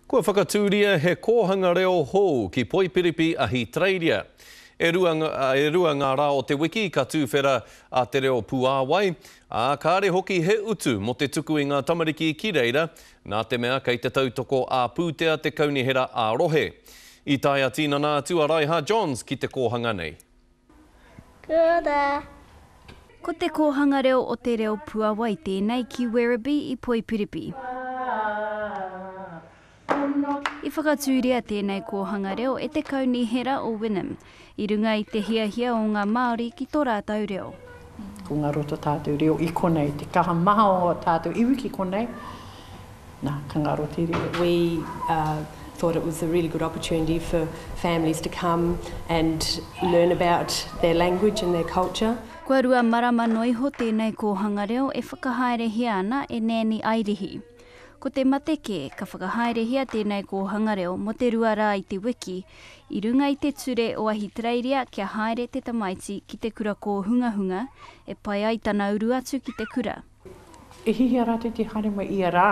Kua whakatūria he kōhanga reo hou ki Poipiripi Ahitereiria. E rua ngā rā o te wiki ka tūwhera a te reo Puāwai, a kāre hoki he utu mo te tuku i ngā tamariki ki reira, nā te mea kei te tautoko a pūtea te kaunihera a rohe. I taia tīnana atua Raiha Johns ki te kōhanga nei. Kia ora. Ko te kōhanga reo o te reo Puāwai tēnei ki Werribee i Poipiripi. I whakatūria tēnei kōhanga reo e te kaunihera o Wynnum, i runga i te hiahia o ngā Māori ki tō rātau reo. Ko ngā roto tātou reo i konei, te kaha maha o tātou iwi ki konei, nā, ka ngā roto reo. We thought it was a really good opportunity for families to come and learn about their language and their culture. Kua rua marama noiho tēnei kōhanga reo e whakahaerehia ana e nēni airihi. Ko te mateke, ka whakahaerehia tēnei kōhanga reo mo te rua rā i te wiki, i runga i te ture o Ahitereiria kia haere te tamaiti ki te kura ko hunga hunga, e pai ai tana uru atu ki te kura. E hihi rātou te harema i a rā,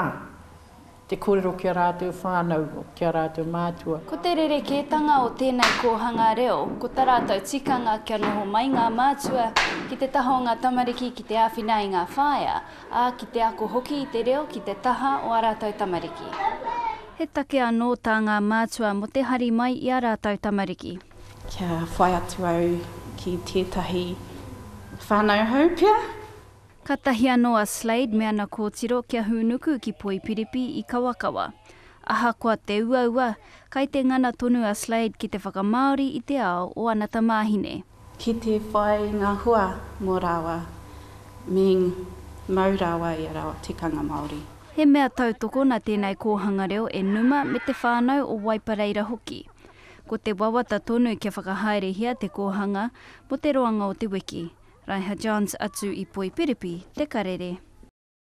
te kōrero kia rātou whānau, kia rātou mātua. Ko te rerekētanga o tēnei kōhanga reo, ko tā rātou tikanga kia noho mai ngā mātua, ki te taha o ngā tamariki ki te āwhina i ngā whāia, ā ki te ako hoki i te reo ki te taha o a rātou tamariki. He take anō tā ngā mātua mo te hari mai i a rātou tamariki. Kia whai atu au ki tētahi whānau hau pia. Ka tahi anō a Slade me ana kōtiro kia hunuku ki Poipiripi i Kawakawa. Aha koa te uaua, kai te ngana tonu a Slade ki te whakamaori i te ao o ana tamāhine. Ki te whai ngā hua mō rawa, me mau rawa i a rawa tikanga Māori. He mea tautoko na tēnei kōhanga reo e numa me te whānau o Waipareira hoki. Ko te wawata tonu kia whakahaerehia te kōhanga mo te roanga o te wiki. Raiha Johns atu i Poipiripi, Te Karere.